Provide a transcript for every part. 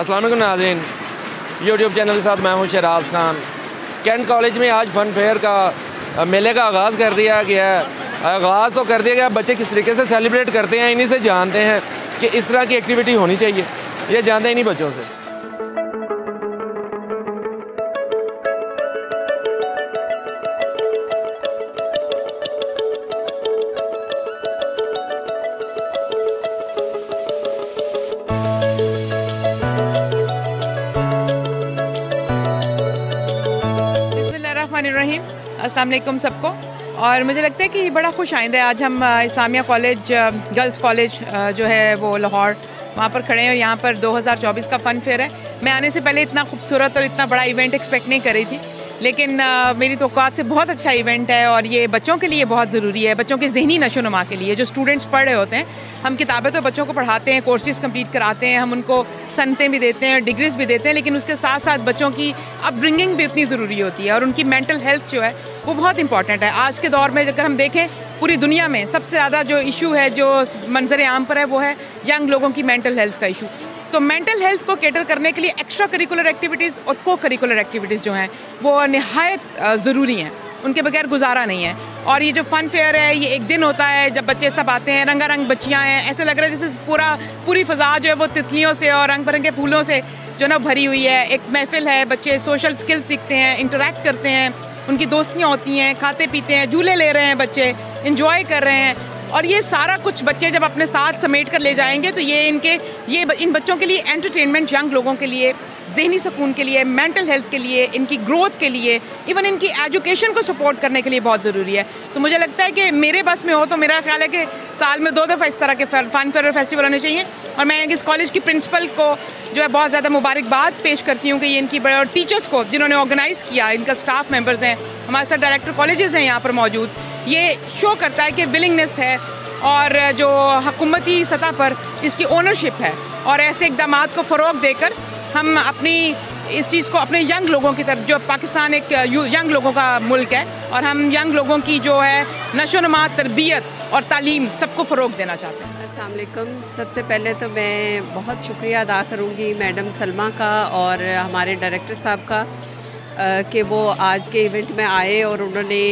अस्सलाम वालेकुम नाज़रीन, यूट्यूब चैनल के साथ मैं हूं शहराज खान। कैंट कॉलेज में आज फ़न फेयर का मेले का आगाज़ कर दिया गया है। आगाज़ तो कर दिया गया, बच्चे किस तरीके से सेलिब्रेट करते हैं इन्हीं से जानते हैं कि इस तरह की एक्टिविटी होनी चाहिए। ये जानते ही नहीं बच्चों से। रहीम अस्सलाम वालेकुम सबको। और मुझे लगता है कि ये बड़ा खुश आइंदा है। आज हम इस्लामिया कॉलेज गर्ल्स कॉलेज जो है वो लाहौर वहाँ पर खड़े हैं और यहाँ पर 2024 का फ़न फेयर है। मैं आने से पहले इतना खूबसूरत और इतना बड़ा इवेंट एक्सपेक्ट नहीं कर रही थी, लेकिन मेरी तवक्कुआत से बहुत अच्छा इवेंट है और ये बच्चों के लिए बहुत ज़रूरी है, बच्चों के ज़हनी नशोनुमा के लिए। जो स्टूडेंट्स पढ़ रहे होते हैं, हम किताबें तो बच्चों को पढ़ाते हैं, कोर्सेज़ कंप्लीट कराते हैं, हम उनको सनतें भी देते हैं, डिग्रीज़ भी देते हैं, लेकिन उसके साथ साथ बच्चों की अपब्रिंगिंग भी उतनी ज़रूरी होती है और उनकी मेंटल हेल्थ जो है वो बहुत इंपॉर्टेंट है। आज के दौर में अगर हम देखें पूरी दुनिया में सबसे ज़्यादा जो इशू है, जो मंजर आम पर है, वो है यंग लोगों की मेंटल हेल्थ का इशू। तो मेंटल हेल्थ को कैटर करने के लिए एक्स्ट्रा करिकुलर एक्टिविटीज़ और को करिकुलर एक्टिविटीज़ जो हैं वो नहायत ज़रूरी हैं, उनके बगैर गुजारा नहीं है। और ये जो फ़न फेयर है, ये एक दिन होता है जब बच्चे सब आते हैं, रंगारंग बच्चियाँ हैं, ऐसे लग रहा है जैसे पूरी फ़ज़ा जो है वो तितलियों से और रंग बिरंगे फूलों से जो ना भरी हुई है। एक महफिल है, बच्चे सोशल स्किल्स सीखते हैं, इंटरेक्ट करते हैं, उनकी दोस्तियाँ होती हैं, खाते पीते हैं, झूले ले रहे हैं, बच्चे इंजॉय कर रहे हैं। और ये सारा कुछ बच्चे जब अपने साथ समेट कर ले जाएंगे तो ये इन बच्चों के लिए एंटरटेनमेंट, यंग लोगों के लिए ज़हनी सुकून के लिए, मेंटल हेल्थ के लिए, इनकी ग्रोथ के लिए, इवन इनकी एजुकेशन को सपोर्ट करने के लिए बहुत ज़रूरी है। तो मुझे लगता है कि मेरे बस में हो तो मेरा ख्याल है कि साल में 2 दफ़ा इस तरह के फ़न फेयर फेस्टिवल होने चाहिए। और मैं इस कॉलेज की प्रिंसिपल को जो है बहुत ज़्यादा मुबारकबाद पेश करती हूँ कि ये इनकी बड़े, और टीचर्स को जिन्होंने ऑर्गेनाइज़ किया, इनका स्टाफ मेम्बर्स हैं, हमारे साथ डायरेक्टर कॉलेजेस हैं यहाँ पर मौजूद। ये शो करता है कि विलिंगनेस है और जो हुकूमती सतह पर इसकी ओनरशिप है, और ऐसे इक़दामात को फ़रोग़ देकर हम अपनी इस चीज़ को अपने यंग लोगों की तरफ, जो पाकिस्तान एक यंग लोगों का मुल्क है, और हम यंग लोगों की जो है नशोनुमा, तरबियत और तालीम सबको फ़रोग़ देना चाहते हैं। अस्सलाम वालेकुम। सबसे पहले तो मैं बहुत शुक्रिया अदा करूँगी मैडम सलमा का और हमारे डायरेक्टर साहब का कि वो आज के इवेंट में आए और उन्होंने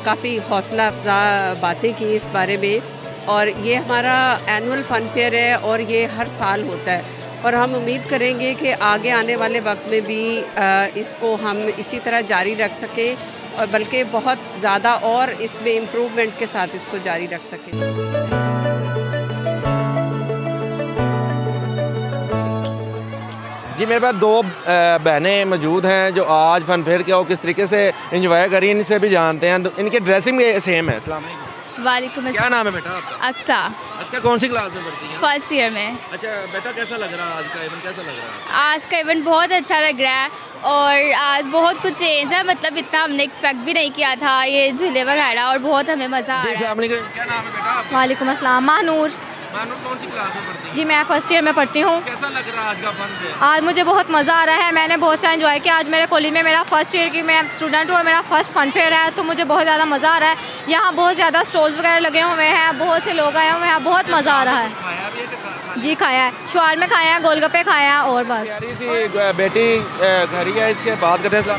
काफ़ी हौसला अफजा बातें की इस बारे में। और ये हमारा एनुअल फ़न फेयर है और ये हर साल होता है, और हम उम्मीद करेंगे कि आगे आने वाले वक्त में भी इसको हम इसी तरह जारी रख सकें, और बल्कि बहुत ज़्यादा और इसमें इम्प्रूवमेंट के साथ इसको जारी रख सकें। जी, मेरे पास 2 बहनें मौजूद हैं जो आज फ़न फेयर किया और किस तरीके से इंजॉय करी, इनसे भी जानते हैं। इनकी ड्रेसिंग भी सेम है। अस्सलाम वालेकुम। वालेकुम। क्या नाम है बेटा आपका? अक्सा। अच्छा, कौन सी क्लास में पढ़ती हैं? फर्स्ट ईयर में। अच्छा बेटा, कैसा लग रहा है आज का इवेंट? कैसा लग रहा है? आज का इवेंट बहुत अच्छा लग रहा है और आज बहुत कुछ चेंज है, मतलब इतना हमने एक्सपेक्ट भी नहीं किया था, ये झूले वगैरह, और बहुत हमें मज़ा आ रहा है। क्या नाम है बेटा आपका? वालेकुम अस्सलाम। मानूर। मानूर, कौन सी क्लास में पढ़ती हैं? जी, मैं फर्स्ट ईयर में पढ़ती हूँ। कैसा लग रहा है आज का फन फेयर? आज मुझे बहुत मज़ा आ रहा है, मैंने बहुत सा एंजॉय किया। आज मेरे कॉलेज में मेरा फर्स्ट ईयर की मैं स्टूडेंट हूँ और मेरा फर्स्ट फ़न फेयर है, तो मुझे बहुत ज़्यादा मज़ा आ रहा है। यहाँ बहुत ज़्यादा स्टॉल्स वगैरह लगे हुए हैं, बहुत से लोग आए हुए हैं, बहुत मज़ा आ रहा है। जी, खाया है, शवार में खाया है, गोलगप्पे खाया है, और बस। प्यारी सी बेटी खड़ी है, इसके बात करते हैं।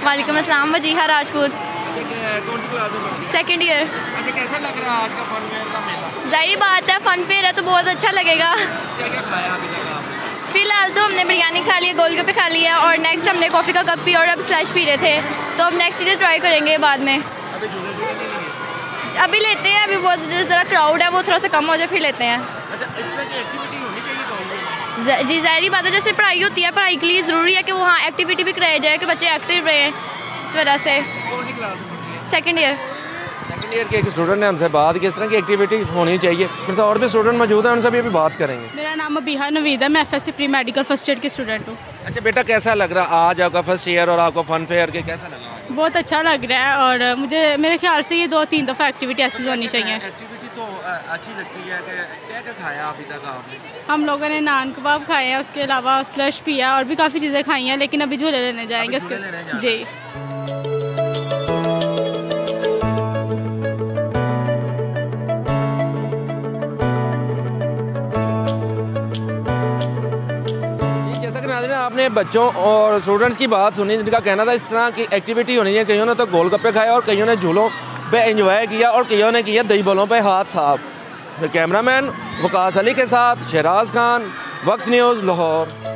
वालेकुम अस्सलाम। वजीहा राजपूत। कौन सी क्लास में पढ़ती हैं? Second year. अच्छा, कैसा लग रहा है आज का फन फेयर का मेला? ज़ाहिर बात है, फ़न फेयर है तो बहुत अच्छा लगेगा। क्या क्या खाया अभी तक आपने? फ़िलहाल तो हमने बिरयानी खा ली है, गोलगप्पे खा लिया, और नेक्स्ट हमने कॉफ़ी का कप पी और अब स्लैश पी रहे थे, तो अब नेक्स्ट चीज़ें ट्राई करेंगे बाद में। अभी झूले नहीं लिए? अभी लेते हैं, अभी बहुत ज़रा क्राउड है, वो थोड़ा सा कम हो जाए फिर लेते हैं। अच्छा, इस तरह की एक्टिविटी होनी चाहिए तो जी, ज़ाहिर बात है, जैसे पढ़ाई होती है, पढ़ाई के लिए ज़रूरी है कि वहाँ एक्टिविटी भी कराई जाए कि बच्चे एक्टिव रहें, इस वजह से। कौन सी क्लास में? Second year. सेकेंड ईयर के एक स्टूडेंट ने हमसे बात की, इस तरह की एक्टिविटी होनी चाहिए। फिर तो और भी स्टूडेंट मौजूद हैं, उनसे भी अभी बात करेंगे। मेरा नाम अबीहा नवीद है, मैं FSC pre medical first year की स्टूडेंट हूँ। अच्छा बेटा, कैसा लग रहा आज आपका फर्स्ट ईयर और आपको फन फेयर के कैसा लगा? बहुत अच्छा लग रहा है, और मुझे मेरे ख्याल से ये 2-3 दफ़ा एक्टिविटी ऐसी होनी चाहिए। एक्टिविटी तो अच्छी लगती है। क्या क्या खाया अभी तक आपने? हम लोगों ने नान कबाब खाए हैं, उसके अलावा स्लश पिया, और भी काफ़ी चीज़ें खाई हैं, लेकिन अभी झूले लेने जाएंगे इसके। जी। बच्चों और स्टूडेंट्स की बात सुनी जिनका कहना था इस तरह की एक्टिविटी होनी है। कईयों ने तो गोलगप्पे खाए और कईयों ने झूलों पे एंजॉय किया और कईयों ने किया दही बलों पे हाथ साफ। कैमरामैन वकास अली के साथ शहराज खान, वक्त न्यूज़, लाहौर।